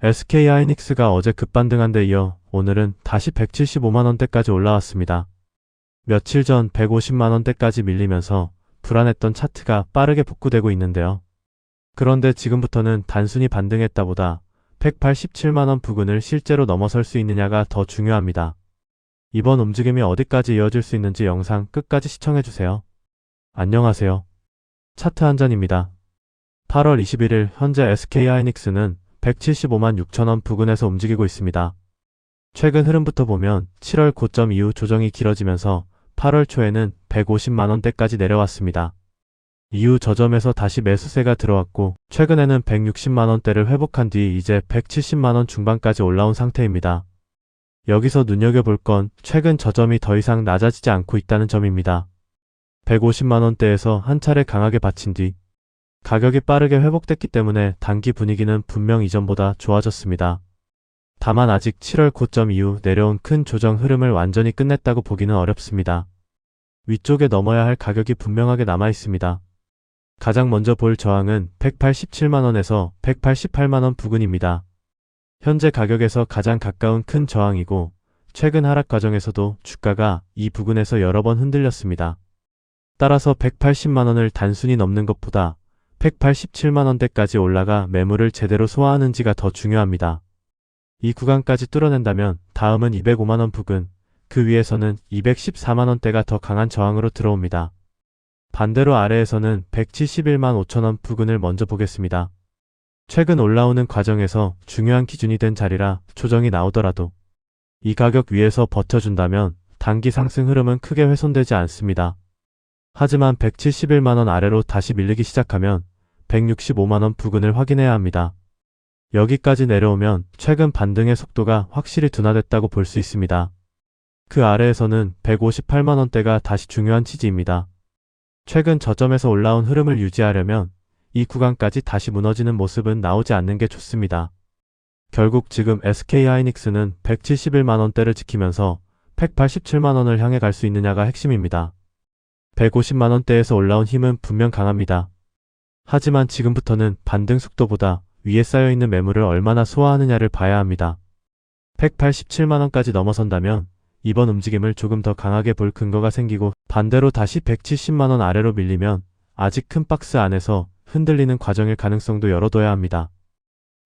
SK하이닉스가 어제 급반등한 데 이어 오늘은 다시 175만원대까지 올라왔습니다. 며칠 전 150만원대까지 밀리면서 불안했던 차트가 빠르게 복구되고 있는데요. 그런데 지금부터는 단순히 반등했다 보다 187만원 부근을 실제로 넘어설 수 있느냐가 더 중요합니다. 이번 움직임이 어디까지 이어질 수 있는지 영상 끝까지 시청해주세요. 안녕하세요. 차트 한전입니다. 8월 21일 현재 SK하이닉스는 175만 6천원 부근에서 움직이고 있습니다. 최근 흐름부터 보면 7월 고점 이후 조정이 길어지면서 8월 초에는 150만원대까지 내려왔습니다. 이후 저점에서 다시 매수세가 들어왔고 최근에는 160만원대를 회복한 뒤 이제 170만원 중반까지 올라온 상태입니다. 여기서 눈여겨볼 건 최근 저점이 더 이상 낮아지지 않고 있다는 점입니다. 150만원대에서 한 차례 강하게 받친 뒤 가격이 빠르게 회복됐기 때문에 단기 분위기는 분명 이전보다 좋아졌습니다. 다만 아직 7월 고점 이후 내려온 큰 조정 흐름을 완전히 끝냈다고 보기는 어렵습니다. 위쪽에 넘어야 할 가격이 분명하게 남아 있습니다. 가장 먼저 볼 저항은 187만원에서 188만원 부근입니다. 현재 가격에서 가장 가까운 큰 저항이고 최근 하락 과정에서도 주가가 이 부근에서 여러 번 흔들렸습니다. 따라서 180만원을 단순히 넘는 것보다 187만원대까지 올라가 매물을 제대로 소화하는지가 더 중요합니다. 이 구간까지 뚫어낸다면 다음은 205만원 부근, 그 위에서는 214만원대가 더 강한 저항으로 들어옵니다. 반대로 아래에서는 171만 5천원 부근을 먼저 보겠습니다. 최근 올라오는 과정에서 중요한 기준이 된 자리라 조정이 나오더라도 이 가격 위에서 버텨준다면 단기 상승 흐름은 크게 훼손되지 않습니다. 하지만 171만원 아래로 다시 밀리기 시작하면 165만원 부근을 확인해야 합니다. 여기까지 내려오면 최근 반등의 속도가 확실히 둔화됐다고 볼 수 있습니다. 그 아래에서는 158만원대가 다시 중요한 지지입니다. 최근 저점에서 올라온 흐름을 유지하려면 이 구간까지 다시 무너지는 모습은 나오지 않는 게 좋습니다. 결국 지금 SK하이닉스는 171만원대를 지키면서 187만원을 향해 갈 수 있느냐가 핵심입니다. 150만원대에서 올라온 힘은 분명 강합니다. 하지만 지금부터는 반등 속도보다 위에 쌓여있는 매물을 얼마나 소화하느냐를 봐야 합니다. 187만원까지 넘어선다면 이번 움직임을 조금 더 강하게 볼 근거가 생기고 반대로 다시 170만원 아래로 밀리면 아직 큰 박스 안에서 흔들리는 과정일 가능성도 열어둬야 합니다.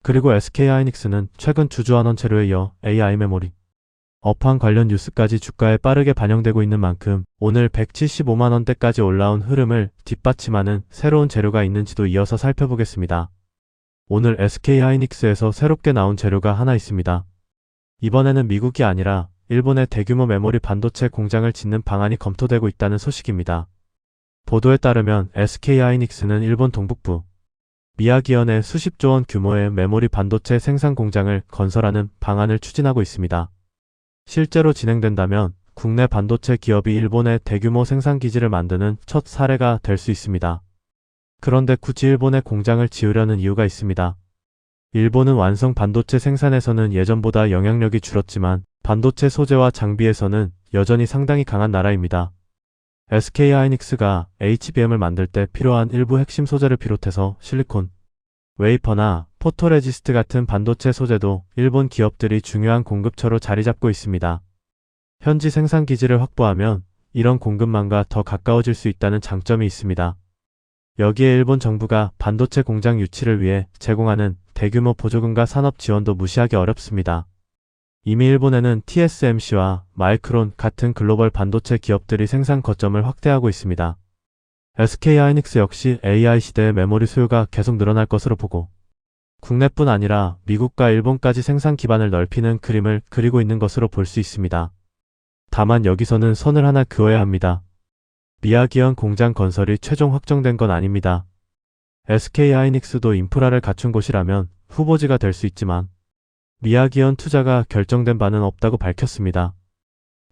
그리고 SK하이닉스는 최근 주주환원 체류에 이어 AI 메모리, 업황 관련 뉴스까지 주가에 빠르게 반영되고 있는 만큼 오늘 175만원대까지 올라온 흐름을 뒷받침하는 새로운 재료가 있는지도 이어서 살펴보겠습니다. 오늘 SK하이닉스에서 새롭게 나온 재료가 하나 있습니다. 이번에는 미국이 아니라 일본의 대규모 메모리 반도체 공장을 짓는 방안이 검토되고 있다는 소식입니다. 보도에 따르면 SK하이닉스는 일본 동북부 미야기현에 수십조 원 규모의 메모리 반도체 생산 공장을 건설하는 방안을 추진하고 있습니다. 실제로 진행된다면 국내 반도체 기업이 일본의 대규모 생산 기지를 만드는 첫 사례가 될 수 있습니다. 그런데 굳이 일본에 공장을 지으려는 이유가 있습니다. 일본은 완성 반도체 생산에서는 예전보다 영향력이 줄었지만 반도체 소재와 장비에서는 여전히 상당히 강한 나라입니다. SK하이닉스가 HBM을 만들 때 필요한 일부 핵심 소재를 비롯해서 실리콘, 웨이퍼나 포토레지스트 같은 반도체 소재도 일본 기업들이 중요한 공급처로 자리 잡고 있습니다. 현지 생산 기지를 확보하면 이런 공급망과 더 가까워질 수 있다는 장점이 있습니다. 여기에 일본 정부가 반도체 공장 유치를 위해 제공하는 대규모 보조금과 산업 지원도 무시하기 어렵습니다. 이미 일본에는 TSMC와 마이크론 같은 글로벌 반도체 기업들이 생산 거점을 확대하고 있습니다. SK하이닉스 역시 AI 시대의 메모리 수요가 계속 늘어날 것으로 보고 국내뿐 아니라 미국과 일본까지 생산 기반을 넓히는 그림을 그리고 있는 것으로 볼 수 있습니다. 다만 여기서는 선을 하나 그어야 합니다. 미야기현 공장 건설이 최종 확정된 건 아닙니다. SK하이닉스도 인프라를 갖춘 곳이라면 후보지가 될 수 있지만 미야기현 투자가 결정된 바는 없다고 밝혔습니다.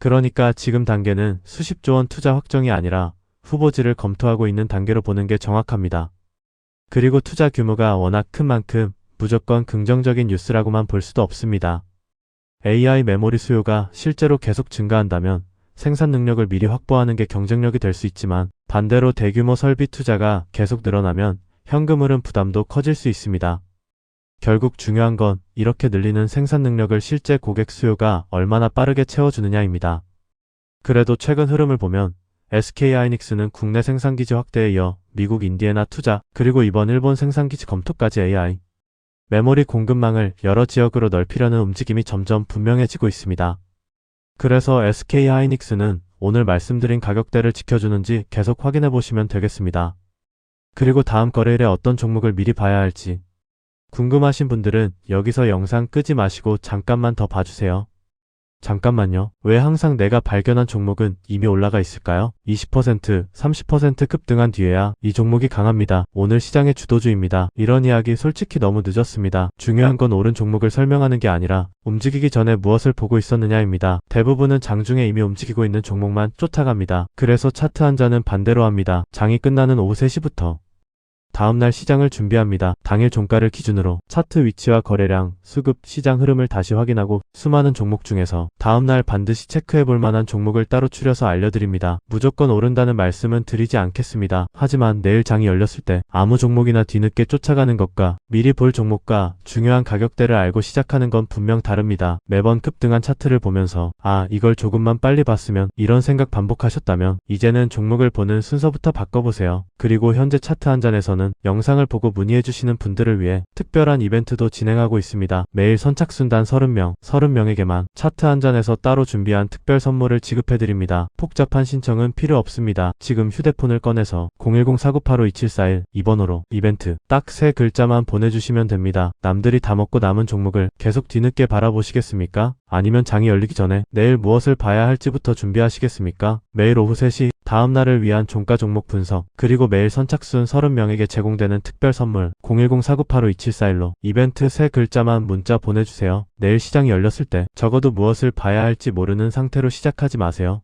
그러니까 지금 단계는 수십조 원 투자 확정이 아니라 후보지를 검토하고 있는 단계로 보는 게 정확합니다. 그리고 투자 규모가 워낙 큰 만큼 무조건 긍정적인 뉴스라고만 볼 수도 없습니다. AI 메모리 수요가 실제로 계속 증가한다면 생산 능력을 미리 확보하는 게 경쟁력이 될 수 있지만 반대로 대규모 설비 투자가 계속 늘어나면 현금 흐름 부담도 커질 수 있습니다. 결국 중요한 건 이렇게 늘리는 생산 능력을 실제 고객 수요가 얼마나 빠르게 채워주느냐입니다. 그래도 최근 흐름을 보면 SK하이닉스는 국내 생산기지 확대에 이어 미국 인디애나 투자, 그리고 이번 일본 생산기지 검토까지 AI, 메모리 공급망을 여러 지역으로 넓히려는 움직임이 점점 분명해지고 있습니다. 그래서 SK하이닉스는 오늘 말씀드린 가격대를 지켜주는지 계속 확인해 보시면 되겠습니다. 그리고 다음 거래일에 어떤 종목을 미리 봐야 할지 궁금하신 분들은 여기서 영상 끄지 마시고 잠깐만 더 봐주세요. 잠깐만요. 왜 항상 내가 발견한 종목은 이미 올라가 있을까요? 20%, 30% 급등한 뒤에야 이 종목이 강합니다. 오늘 시장의 주도주입니다. 이런 이야기 솔직히 너무 늦었습니다. 중요한 건 오른 종목을 설명하는 게 아니라 움직이기 전에 무엇을 보고 있었느냐입니다. 대부분은 장중에 이미 움직이고 있는 종목만 쫓아갑니다. 그래서 차트 한자는 반대로 합니다. 장이 끝나는 오후 3시부터 다음날 시장을 준비합니다. 당일 종가를 기준으로 차트 위치와 거래량, 수급, 시장 흐름을 다시 확인하고 수많은 종목 중에서 다음날 반드시 체크해볼 만한 종목을 따로 추려서 알려드립니다. 무조건 오른다는 말씀은 드리지 않겠습니다. 하지만 내일 장이 열렸을 때 아무 종목이나 뒤늦게 쫓아가는 것과 미리 볼 종목과 중요한 가격대를 알고 시작하는 건 분명 다릅니다. 매번 급등한 차트를 보면서 이걸 조금만 빨리 봤으면 이런 생각 반복하셨다면 이제는 종목을 보는 순서부터 바꿔보세요. 그리고 현재 차트 한 잔에서는 영상을 보고 문의해주시는 분들을 위해 특별한 이벤트도 진행하고 있습니다. 매일 선착순단 30명에게만 차트 한 잔에서 따로 준비한 특별 선물을 지급해드립니다. 복잡한 신청은 필요 없습니다. 지금 휴대폰을 꺼내서 010-4985-2741 2번호로 이벤트 딱 3글자만 보내주시면 됩니다. 남들이 다 먹고 남은 종목을 계속 뒤늦게 바라보시겠습니까? 아니면 장이 열리기 전에 내일 무엇을 봐야 할지부터 준비하시겠습니까? 매일 오후 3시 다음날을 위한 종가 종목 분석, 그리고 매일 선착순 30명에게 제공되는 특별 선물 010-4985-2741로 이벤트 3글자만 문자 보내주세요. 내일 시장이 열렸을 때 적어도 무엇을 봐야 할지 모르는 상태로 시작하지 마세요.